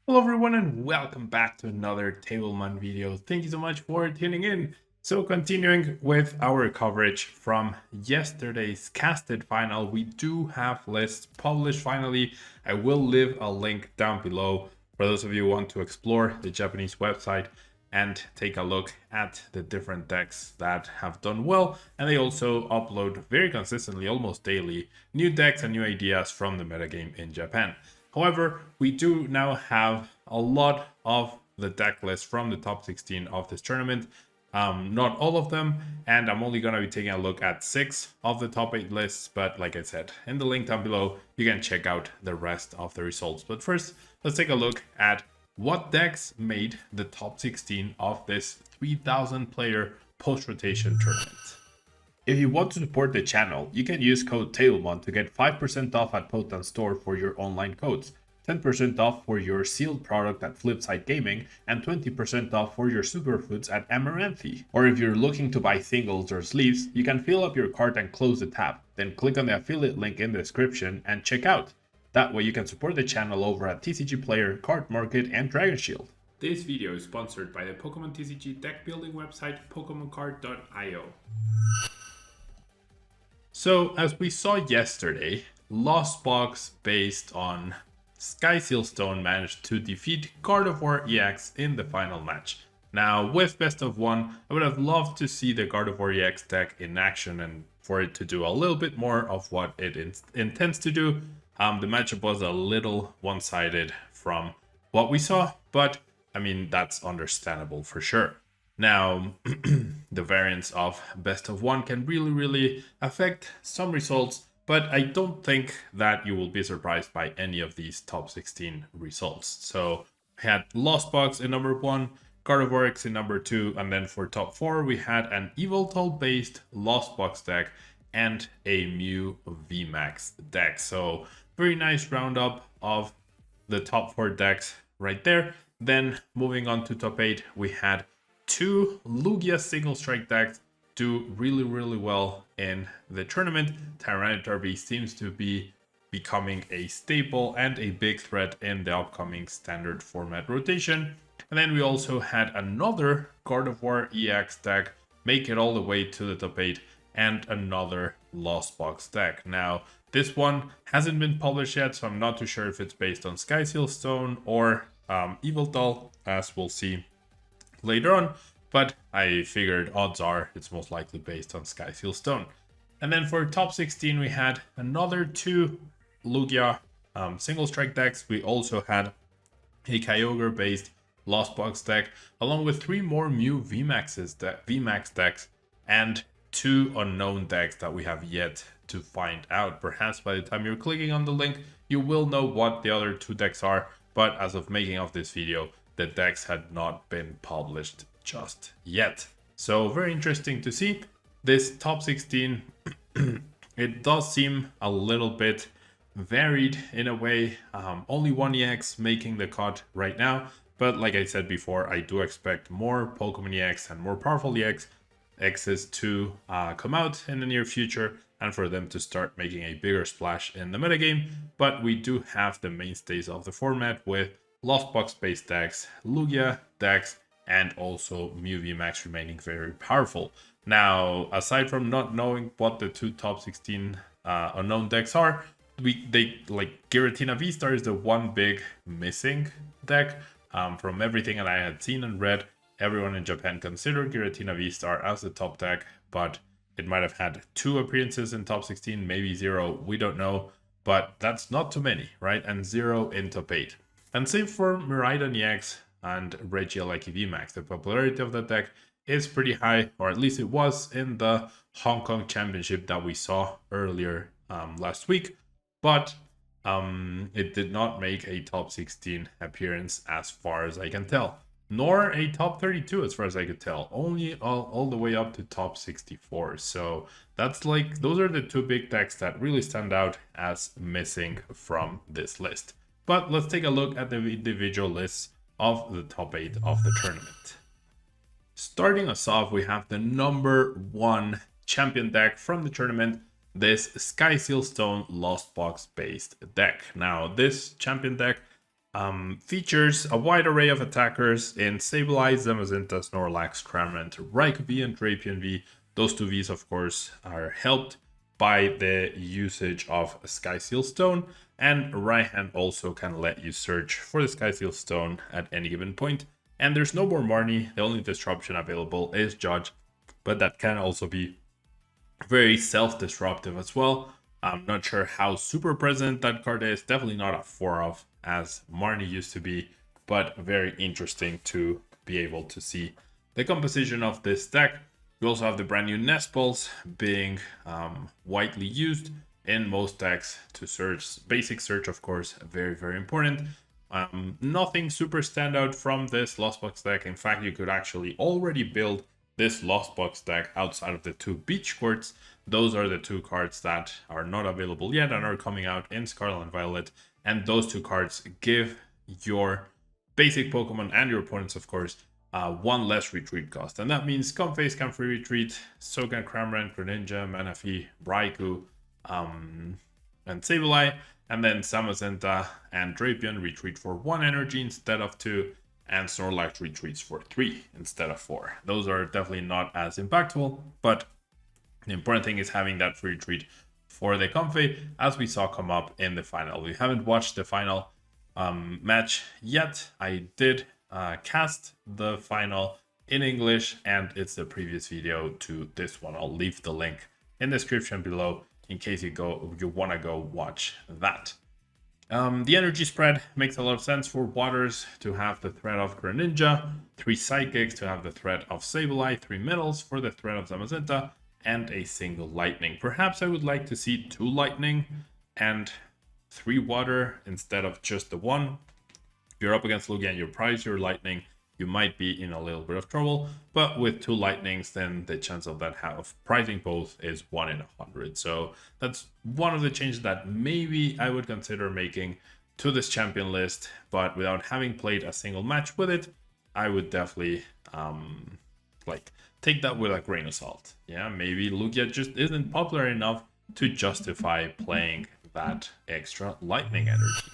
Hello everyone and welcome back to another Tablemon video. Thank you so much for tuning in. So continuing with our coverage from yesterday's casted final, we do have lists published finally. I will leave a link down below for those of you who want to explore the Japanese website and take a look at the different decks that have done well. And they also upload very consistently, almost daily, new decks and new ideas from the metagame in Japan. However, we do now have a lot of the deck list from the top 16 of this tournament. Not all of them, and I'm only going to be taking a look at 6 of the top 8 lists, but like I said, in the link down below, you can check out the rest of the results. But first, let's take a look at what decks made the top 16 of this 3,000 player post-rotation tournament. If you want to support the channel, you can use code Tablemon to get 5% off at Potent Store for your online codes, 10% off for your sealed product at Flipside Gaming, and 20% off for your superfoods at Amaranthi. Or if you're looking to buy singles or sleeves, you can fill up your cart and close the tab, then click on the affiliate link in the description and check out. That way you can support the channel over at TCG Player, Card Market, and Dragon Shield. This video is sponsored by the Pokemon TCG deck building website PokemonCard.io. So, as we saw yesterday, Lost Box based on Sky Seal Stone managed to defeat Gardevoir EX in the final match. Now, with best of one, I would have loved to see the Gardevoir EX deck in action and for it to do a little bit more of what it intends to do. The matchup was a little one-sided from what we saw, but I mean, that's understandable for sure. Now, the variance of best of one can really affect some results, but I don't think that you will be surprised by any of these top 16 results. So we had Lost Box in number 1, Gardevoir X in number 2, and then for top 4 we had an Yveltal based Lost Box deck and a Mew VMAX deck. So very nice roundup of the top 4 decks right there. Then moving on to top 8, we had 2 Lugia single strike decks do really well in the tournament. Tyranitar Beast seems to be becoming a staple and a big threat in the upcoming standard format rotation. And then we also had another Gardevoir EX deck make it all the way to the top 8 and another Lost Box deck. Now, this one hasn't been published yet, so I'm not too sure if it's based on Sky Seal Stone or Yveltal, as we'll see later on, but I figured odds are it's most likely based on Sky Seal Stone. And then for top 16, we had another 2 Lugia single strike decks. We also had a Kyogre based Lost Box deck, along with 3 more Mew VMAX decks, and 2 unknown decks that we have yet to find out. Perhaps by the time you're clicking on the link, you will know what the other 2 decks are, but as of making of this video, the decks had not been published just yet. So very interesting to see. This top 16, it does seem a little bit varied in a way. Only one EX making the cut right now. But like I said before, I do expect more Pokemon EX and more powerful EXs to come out in the near future and for them to start making a bigger splash in the metagame. But we do have the mainstays of the format with Lost Box based decks, Lugia decks, and also Mew VMAX remaining very powerful. Now, aside from not knowing what the 2 top 16 unknown decks are, Giratina VSTAR is the one big missing deck. From everything that I had seen and read, everyone in Japan considered Giratina VSTAR as the top deck, but it might have had 2 appearances in top 16, maybe 0, we don't know, but that's not too many, right? And 0 in top 8. And same for Miraidon EX and Regieleki VMAX. The popularity of that deck is pretty high, or at least it was in the Hong Kong Championship that we saw earlier last week. But it did not make a top 16 appearance as far as I can tell, nor a top 32 as far as I could tell, only all the way up to top 64. So that's those are the 2 big decks that really stand out as missing from this list. But let's take a look at the individual lists of the top 8 of the tournament. Starting us off, we have the number 1 champion deck from the tournament, this Sky Seal Stone Lost Box based deck. Now, this champion deck Features a wide array of attackers in Sableye, Zamazenta, Snorlax, Cramorant, Raikou V, and Drapion V. Those two Vs, of course, are helped by the usage of Sky Seal Stone, and right hand also can let you search for the Sky Seal Stone at any given point. And there's no more Marnie, the only disruption available is Judge, but that can also be very self-disruptive as well. I'm not sure how super present that card is, definitely not a 4-of as Marnie used to be, but very interesting to be able to see the composition of this deck. We also have the brand new Nest Balls being widely used in most decks to search. Basic search, of course, very, very important. Nothing super standout from this Lost Box deck. In fact, you could actually already build this Lost Box deck outside of the 2 Beach Courts. Those are the 2 cards that are not available yet and are coming out in Scarlet and Violet. And those 2 cards give your basic Pokemon and your opponents, of course, 1 less retreat cost. And that means Comphase can free retreat, so can Cramorant, Greninja, Manaphy, Raikou, and Sableye. And then Zamazenta and Drapion retreat for 1 energy instead of 2. And Snorlax retreats for 3 instead of 4. Those are definitely not as impactful, but the important thing is having that free retreat for the Comfey, as we saw come up in the final. We haven't watched the final match yet. I did cast the final in English, and it's the previous video to this one. I'll leave the link in the description below in case you want to go watch that. The energy spread makes a lot of sense for Waters to have the threat of Greninja, 3 Psychics to have the threat of Sableye, 3 Metals for the threat of Zamazenta, and a single Lightning. Perhaps I would like to see 2 Lightning and 3 Water instead of just the 1. If you're up against Lugia and you prize your Lightning, you might be in a little bit of trouble, but with 2 Lightnings, then the chance of that of prizing both is 1 in 100. So that's one of the changes that maybe I would consider making to this champion list, but without having played a single match with it, I would definitely take that with a grain of salt. Yeah, maybe Lugia just isn't popular enough to justify playing that extra Lightning energy.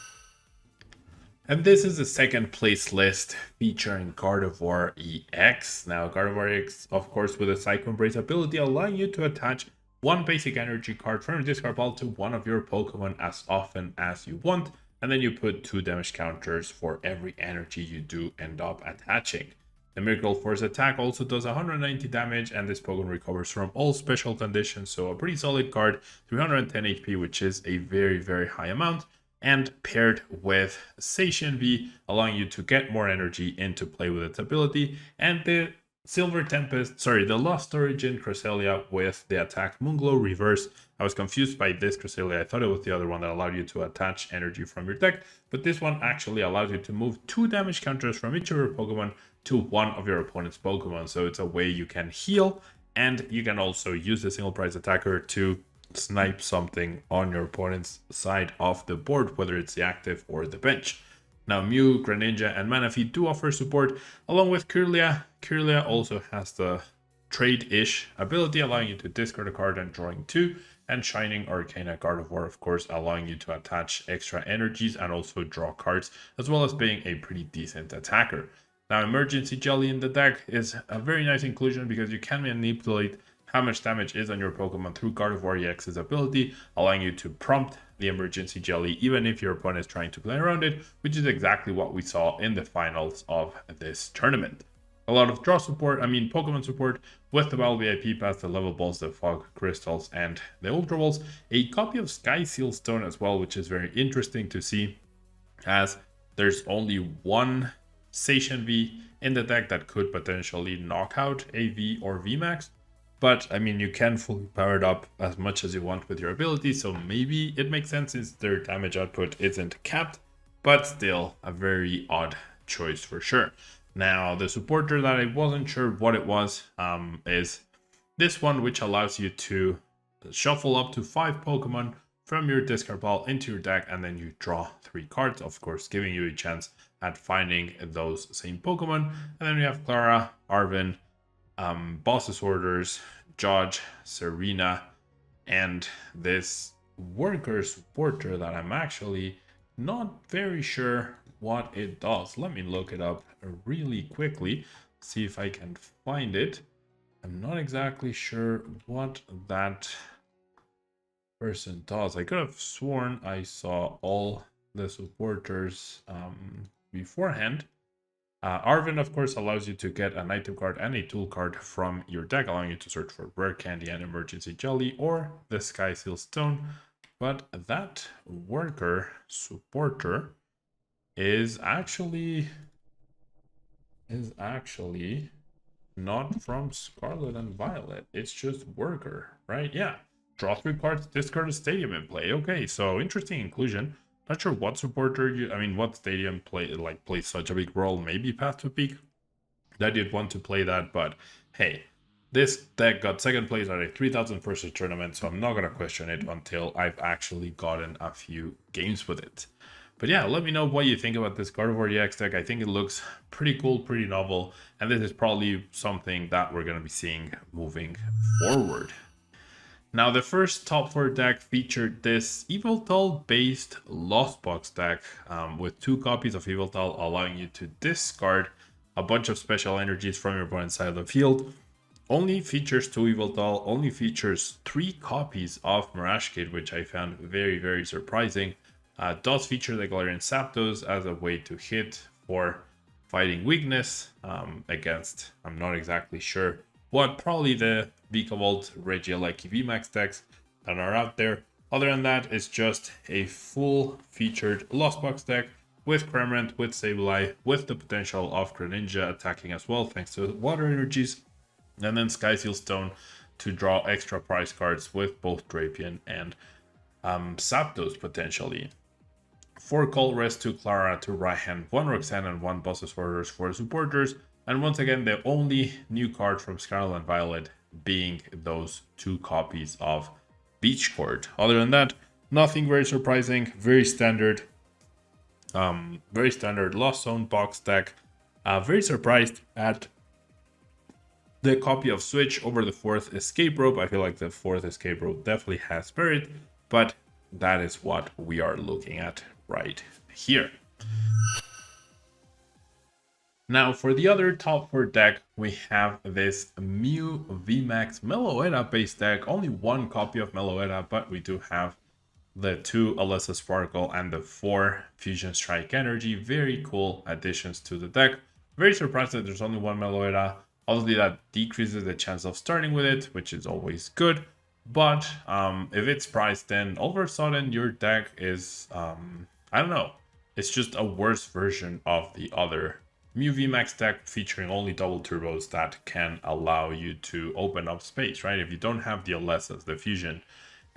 And this is the second place list featuring Gardevoir EX. Now, Gardevoir EX, of course, with a Psycho Embrace ability, allowing you to attach 1 basic energy card from your discard pile to one of your Pokemon as often as you want. And then you put 2 damage counters for every energy you do end up attaching. The Miracle Force attack also does 190 damage, and this Pokemon recovers from all special conditions. So a pretty solid card, 310 HP, which is a very, very high amount. And paired with Sation V, allowing you to get more energy into play with its ability, and the the Lost Origin Cresselia with the attack Moonglow reverse. I was confused by this Cresselia. I thought it was the other one that allowed you to attach energy from your deck, but this one actually allows you to move 2 damage counters from each of your Pokemon to one of your opponent's Pokemon. So it's a way you can heal, and you can also use the single prize attacker to snipe something on your opponent's side of the board, whether it's the active or the bench. Now, Mew, Greninja, and Manaphy do offer support, along with Kirlia. Kirlia also has the trade-ish ability, allowing you to discard a card and drawing 2, and Shining Arcana Gardevoir, of course, allowing you to attach extra energies and also draw cards, as well as being a pretty decent attacker. Now, Emergency Jelly in the deck is a very nice inclusion because you can manipulate how much damage is on your Pokemon through Gardevoir EX's ability, allowing you to prompt the Emergency Jelly even if your opponent is trying to play around it, which is exactly what we saw in the finals of this tournament. A lot of draw support, Pokemon support with the Battle VIP Pass, the Level Balls, the Fog Crystals, and the Ultra Balls. A copy of Sky Seal Stone as well, which is very interesting to see, as there's only 1 Station V in the deck that could potentially knock out a V or VMAX. But, you can fully power it up as much as you want with your ability, so maybe it makes sense since their damage output isn't capped, but still a very odd choice for sure. Now, the supporter that I wasn't sure what it was is this one, which allows you to shuffle up to 5 Pokemon from your discard pile into your deck, and then you draw 3 cards, of course, giving you a chance at finding those same Pokemon. And then we have Clara, Arvin, Boss's Orders, Judge, Serena, and this Worker supporter that I'm actually not very sure what it does. Let me look it up really quickly, see if I can find it. I'm not exactly sure what that person does. I could have sworn I saw all the supporters beforehand. Arvin, of course, allows you to get an item card and a tool card from your deck, allowing you to search for rare candy and emergency jelly or the Sky Seal Stone. But that worker supporter is actually not from Scarlet and Violet. It's just worker, right? Yeah. Draw 3 cards, discard a stadium in play. Okay, so interesting inclusion. Not sure what supporter what stadium plays such a big role. Maybe Path to Peak that you'd want to play that, but hey, this deck got second place at a 3000 person tournament, so I'm not gonna question it until I've actually gotten a few games with it. But yeah, let me know what you think about this Gardevoir EX deck. I think it looks pretty cool, pretty novel, and this is probably something that we're gonna be seeing moving forward. Now, the first top 4 deck featured this Yveltal based Lost Box deck with 2 copies of Yveltal, allowing you to discard a bunch of special energies from your opponent's side of the field. Only features 2 Yveltal, only features 3 copies of Mirage Kid, which I found very, very surprising. Does feature the Galarian Zapdos as a way to hit for fighting weakness against, I'm not exactly sure what, probably the Vikavolt, Regieleki VMAX decks that are out there. Other than that, it's just a full featured Lost Box deck with Cramorant, with Sableye, with the potential of Greninja attacking as well, thanks to water energies, and then Sky Seal Stone to draw extra prize cards with both Drapion and Zapdos potentially. 4 Colress, 2 Clara, 2 Raihan, 1 Roxanne, and 1 Buzzsasaurus for supporters. And once again, the only new card from Scarlet and Violet being those 2 copies of Beach Court. Other than that, nothing very surprising, very standard Lost Zone box deck. Very surprised at the copy of Switch over the 4th Escape Rope. I feel like the 4th Escape Rope definitely has merit, but that is what we are looking at right here. Now, for the other top 4 deck, we have this Mew VMAX Meloetta based deck. Only 1 copy of Meloetta, but we do have the 2 Alessa Sparkle and the 4 Fusion Strike Energy. Very cool additions to the deck. Very surprised that there's only 1 Meloetta. Obviously, that decreases the chance of starting with it, which is always good. But if it's priced, then all of a sudden your deck is, I don't know, it's just a worse version of the other Mew VMAX deck featuring only double turbos that can allow you to open up space, right? If you don't have the Alessas, the Fusion,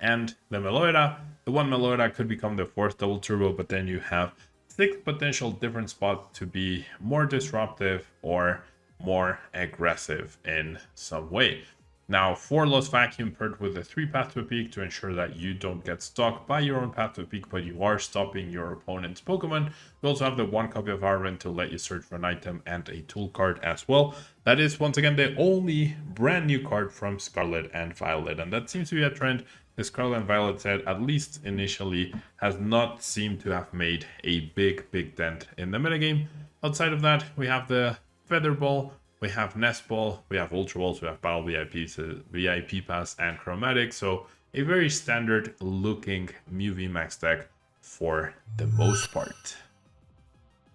and the Meloetta, the 1 Meloetta could become the 4th double turbo, but then you have 6 potential different spots to be more disruptive or more aggressive in some way. Now, 4 Lost Vacuum paired with the 3 Path to Peak to ensure that you don't get stuck by your own Path to Peak, but you are stopping your opponent's Pokemon. We also have the 1 copy of Arvin to let you search for an item and a tool card as well. That is, once again, the only brand new card from Scarlet and Violet, and that seems to be a trend. The Scarlet and Violet set, at least initially, has not seemed to have made a big dent in the metagame. Outside of that, we have the Feather Ball, we have Nest Ball, we have Ultra Balls, we have Battle VIPs, VIP Pass, and Chromatic. So a very standard looking Mew VMAX deck for the most part.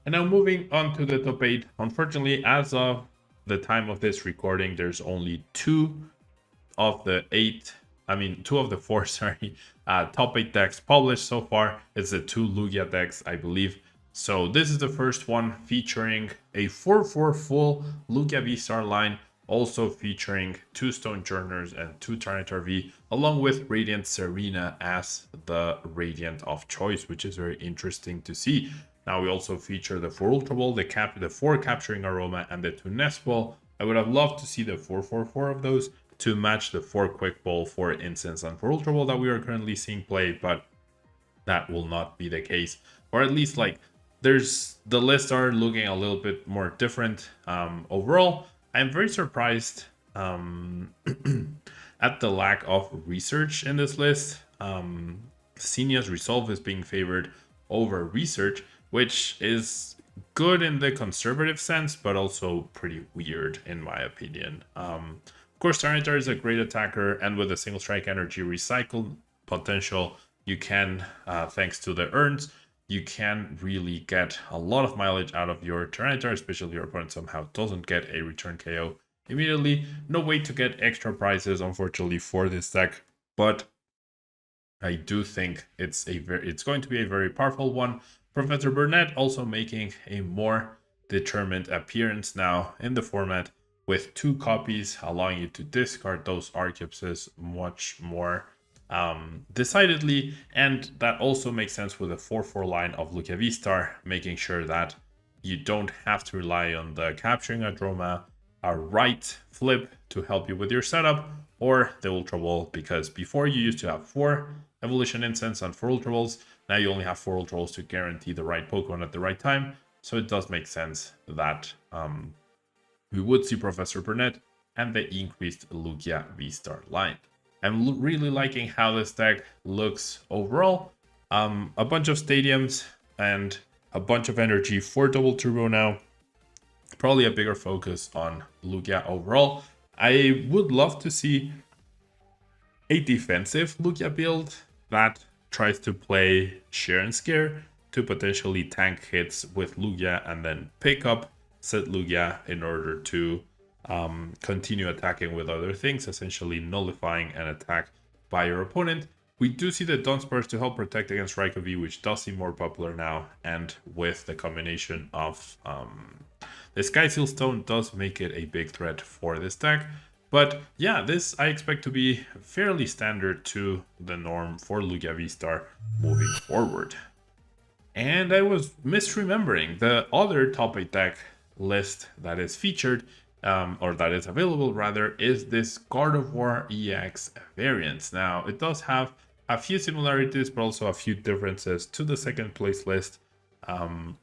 And now moving on to the top 8. Unfortunately, as of the time of this recording, there's only 2 of the 4 top 8 decks published so far. It's the 2 Lugia decks, I believe. So this is the first one featuring a 4/4 full Lugia VSTAR line, also featuring 2 Stone Journers and 2 Tyranitar V, along with Radiant Serena as the Radiant of choice, which is very interesting to see. Now we also feature the 4 Ultra Ball, the 4 Capturing Aroma, and the 2 Nest Ball. I would have loved to see the 4/4 of those to match the 4 Quick Ball, 4 Incense, and 4 Ultra Ball that we are currently seeing play, but that will not be the case. Or at least, like, the lists are looking a little bit more different. Overall, I'm very surprised at the lack of research in this list. Xenia's Resolve is being favored over research, which is good in the conservative sense, but also pretty weird in my opinion. Of course, Tyranitar is a great attacker, and with a single strike energy recycle potential, you can, thanks to the urns, you can really get a lot of mileage out of your Tyranitar, especially if your opponent somehow doesn't get a return KO immediately. No way to get extra prizes, unfortunately, for this deck, but I do think it's going to be a very powerful one. Professor Burnett also making a more determined appearance now in the format with 2 copies, allowing you to discard those Archeopses much more decidedly, and that also makes sense with a 4/4 line of Lugia VSTAR, making sure that you don't have to rely on the capturing a Droma, a right flip to help you with your setup, or the Ultra Ball, because before you used to have 4 Evolution Incense and 4 Ultra Balls, now you only have 4 Ultra Balls to guarantee the right Pokemon at the right time, so it does make sense that we would see Professor Burnett and the increased Lugia V-Star line. I'm really liking how this deck looks overall. A bunch of stadiums and a bunch of energy for Double Turbo now. Probably a bigger focus on Lugia overall. I would love to see a defensive Lugia build that tries to play Share and Scare to potentially tank hits with Lugia and then pick up said Lugia in order to continue attacking with other things, essentially nullifying an attack by your opponent. We do see the Dunsparce to help protect against Raikou, which does seem more popular now, and with the combination of the Skyseal Stone does make it a big threat for this deck. But yeah, this I expect to be fairly standard to the norm for Lugia V-Star moving forward. And I was misremembering the other top 8 deck list that is featured, or that is available rather, is this Gardevoir EX variant. Now, it does have a few similarities, but also a few differences to the second place list.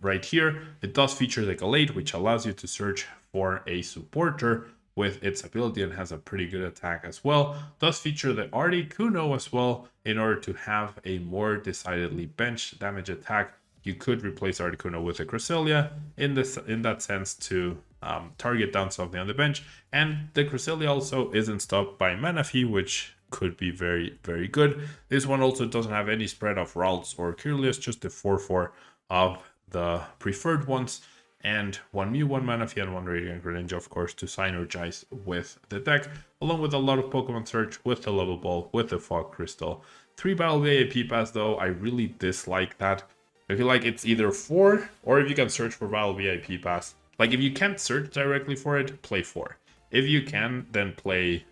Right here, it does feature the Gallade, which allows you to search for a supporter with its ability and has a pretty good attack as well. Does feature the Articuno as well in order to have a more decidedly bench damage attack. You could replace Articuno with a Cresselia in that sense to target down something on the bench. And the Cresselia also isn't stopped by Manaphy, which could be very, very good. This one also doesn't have any spread of Ralts or Kirlios, just the 4/4 of the preferred ones. And 1 Mew, 1 Manaphy, and 1 Radiant Greninja, of course, to synergize with the deck, along with a lot of Pokemon Search, with the Level Ball, with the Fog Crystal. 3 Battle VIP Pass, though, I really dislike that. I feel like it's either 4, or if you can search for Battle VIP Pass. Like, if you can't search directly for it, play 4. If you can, then play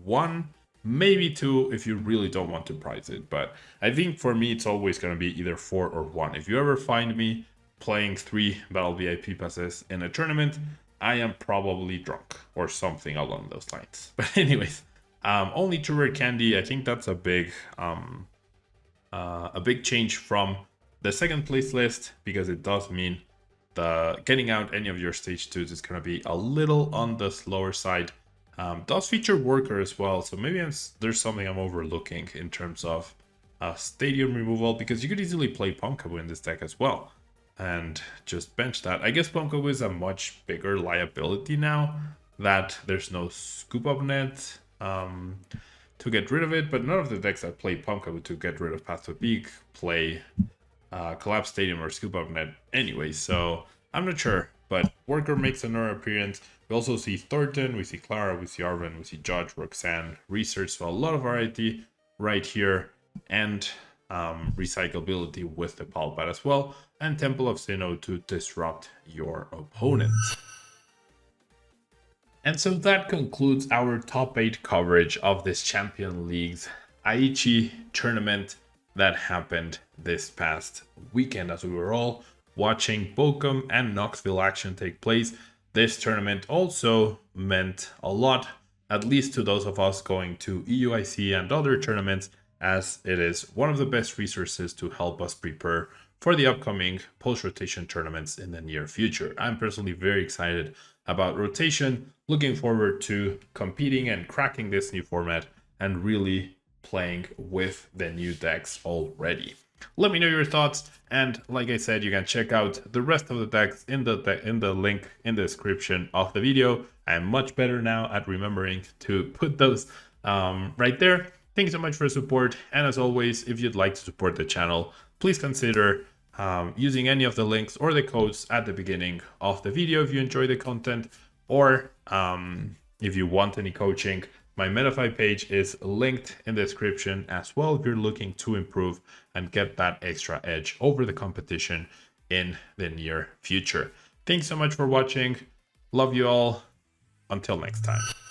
1, maybe 2, if you really don't want to prize it. But I think for me, it's always going to be either 4 or 1. If you ever find me playing 3 Battle VIP Passes in a tournament, I am probably drunk or something along those lines. But anyways, only 2 rare candy. I think that's a big change from the second place list, because it does mean the getting out any of your stage 2s is going to be a little on the slower side. Does feature Worker as well, so maybe there's something I'm overlooking in terms of stadium removal, because you could easily play Pumpkaboo in this deck as well and just bench that. I guess Pumpkaboo is a much bigger liability now that there's no scoop up net to get rid of it, but none of the decks that play Pumpkaboo to get rid of Path to Peak play Collapse Stadium or Scoop Up Net anyway, so I'm not sure. But Worker makes another appearance. We also see Thornton, we see Clara, we see Arven, we see Judge, Roxanne, Research, so a lot of variety right here, and recyclability with the Palpat as well, and Temple of Sinnoh to disrupt your opponent. And so that concludes our top 8 coverage of this Champions League's Aichi tournament that happened this past weekend, as we were all watching Bochum and Knoxville action take place. This tournament also meant a lot, at least to those of us going to EUIC and other tournaments, as it is one of the best resources to help us prepare for the upcoming post-rotation tournaments in the near future. I'm personally very excited about rotation, looking forward to competing and cracking this new format and really playing with the new decks already. Let me know your thoughts, and like I said, you can check out the rest of the decks in the link in the description of the video. I am much better now at remembering to put those right there. Thanks so much for support, and as always, if you'd like to support the channel, please consider using any of the links or the codes at the beginning of the video if you enjoy the content, or if you want any coaching. My MetaFi page is linked in the description as well if you're looking to improve and get that extra edge over the competition in the near future. Thanks so much for watching. Love you all. Until next time.